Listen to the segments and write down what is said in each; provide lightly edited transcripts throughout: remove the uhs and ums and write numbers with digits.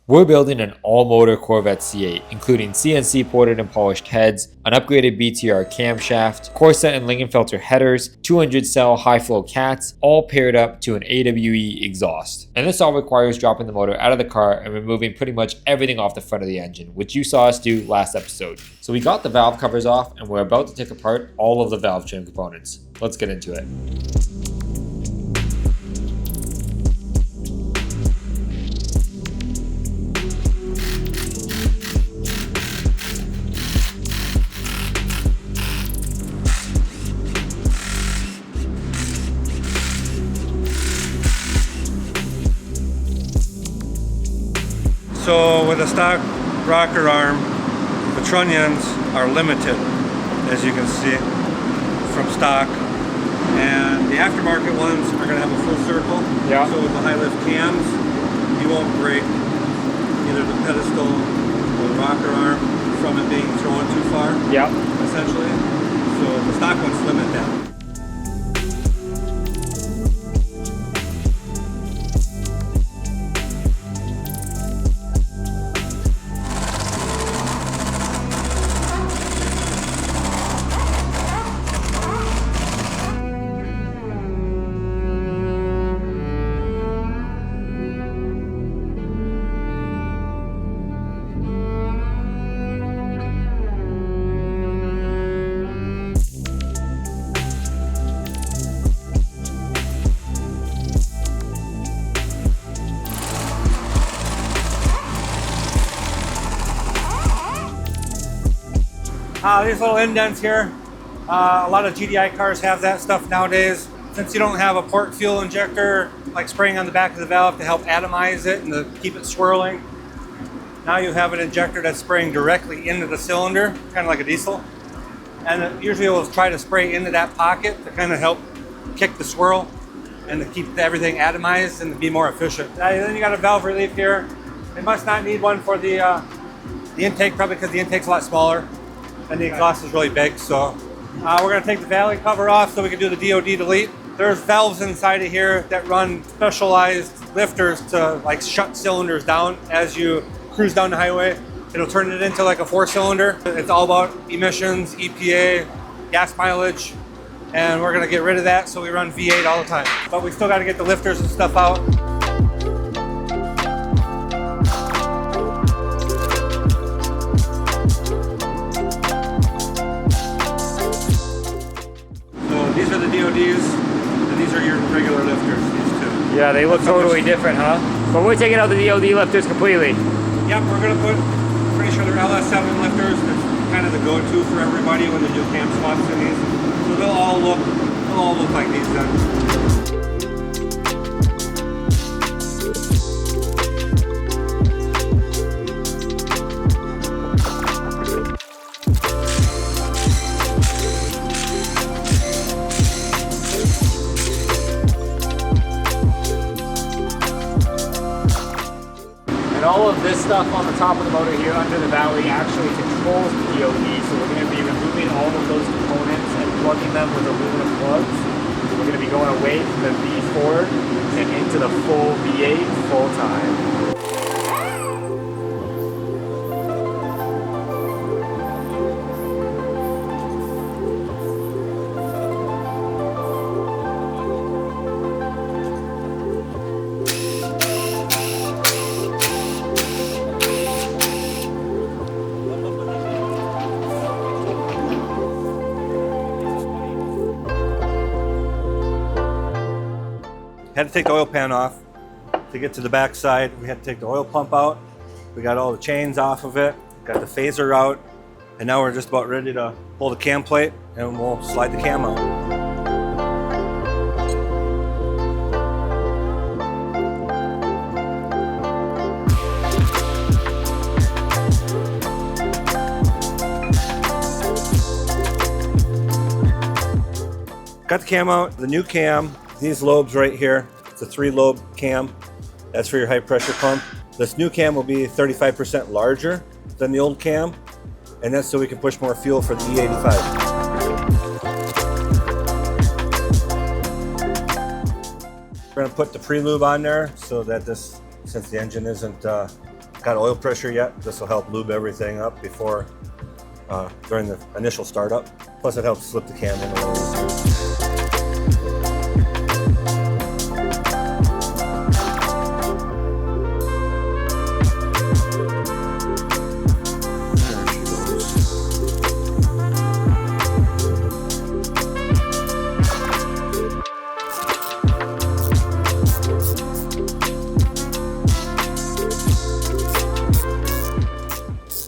We're building an all-motor Corvette C8, including CNC ported and polished heads, an upgraded BTR camshaft, Corsa and Lingenfelter headers, 200-cell high-flow cats, all paired up to an AWE exhaust. And this all requires dropping the motor out of the car and removing pretty much everything off the front of the engine, which you saw us do last episode. So we got the valve covers off and we're about to take apart all of the valve trim components. Let's get into it. So with a stock rocker arm, the trunnions are limited, as you can see, from stock. And the aftermarket ones are going to have a full circle. Yeah. So with the high lift cams, you won't break either the pedestal or the rocker arm from it being thrown too far. Yeah. Essentially. So the stock ones limit that. These little indents here, a lot of GDI cars have that stuff nowadays. Since you don't have a port fuel injector like spraying on the back of the valve to help atomize it and to keep it swirling, now you have an injector that's spraying directly into the cylinder, kind of like a diesel. And usually it will try to spray into that pocket to kind of help kick the swirl and to keep everything atomized and to be more efficient. Then you got a valve relief here. It must not need one for the intake, probably because the intake's a lot smaller. And the exhaust is really big, so we're going to take the valley cover off so we can do the DOD delete. There's valves inside of here that run specialized lifters to like shut cylinders down as you cruise down the highway. It'll turn it into like a 4-cylinder. It's all about emissions, EPA, gas mileage, and we're going to get rid of that so we run V8 all the time. But we still got to get the lifters and stuff out. These are the DODs, and these are your regular lifters, these two. Yeah, they look totally different, huh? But we're taking out the DOD lifters completely. Yep, we're going to put, pretty sure they're LS7 lifters. That's kind of the go-to for everybody when they do cam swaps in these. So they'll all look like these then. All of this stuff on the top of the motor here under the valley actually controls the DOD, so we're going to be removing all of those components and plugging them with aluminum plugs. We're going to be going away from the V4 and into the full V8 full time. Had to take the oil pan off to get to the back side. We had to take the oil pump out. We got all the chains off of it, got the phaser out, and now we're just about ready to pull the cam plate and we'll slide the cam out. Got the cam out, the new cam. These lobes right here, it's a 3-lobe cam. That's for your high pressure pump. This new cam will be 35% larger than the old cam, and that's so we can push more fuel for the E85. We're gonna put the pre-lube on there so that this, since the engine isn't got oil pressure yet. This will help lube everything up before, during the initial startup. Plus it helps slip the cam in a little bit.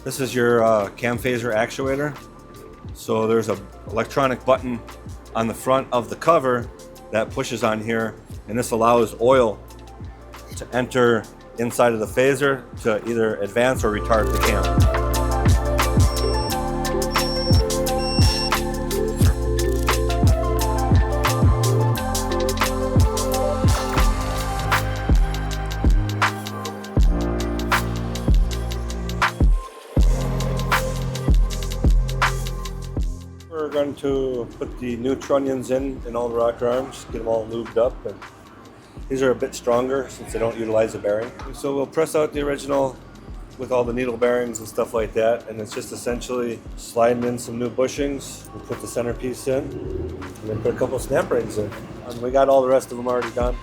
This is your cam phaser actuator. So there's an electronic button on the front of the cover that pushes on here, and this allows oil to enter inside of the phaser to either advance or retard the cam. We're going to put the new trunnions in all the rocker arms, get them all lubed up, and these are a bit stronger since they don't utilize a bearing. So we'll press out the original with all the needle bearings and stuff like that, and it's just essentially sliding in some new bushings. We'll put the centerpiece in, and then put a couple of snap rings in. And we got all the rest of them already done.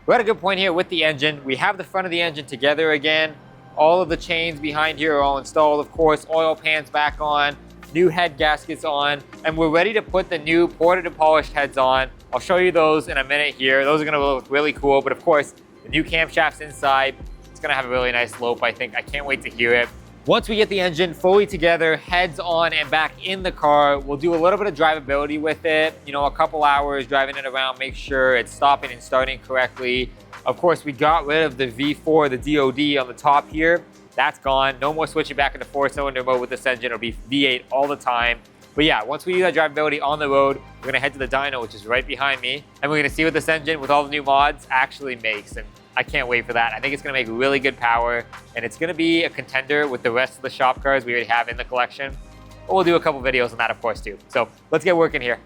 We're at a good point here with the engine. We have the front of the engine together again. All of the chains behind here are all installed, of course. Oil pans back on, new head gaskets on, and we're ready to put the new ported and polished heads on. I'll show you those in a minute here. Those are gonna look really cool, but of course, the new camshafts inside, it's gonna have a really nice lope, I think. I can't wait to hear it. Once we get the engine fully together, heads on and back in the car, we'll do a little bit of drivability with it. You know, a couple hours driving it around, make sure it's stopping and starting correctly. Of course, we got rid of the V4, the DOD on the top here. That's gone. No more switching back into 4-cylinder mode with this engine. It'll be V8 all the time. But yeah, once we do that drivability on the road, we're gonna head to the dyno, which is right behind me, and we're gonna see what this engine with all the new mods actually makes. And I can't wait for that. I think it's gonna make really good power, and it's gonna be a contender with the rest of the shop cars we already have in the collection. But we'll do a couple videos on that, of course, too. So let's get working here.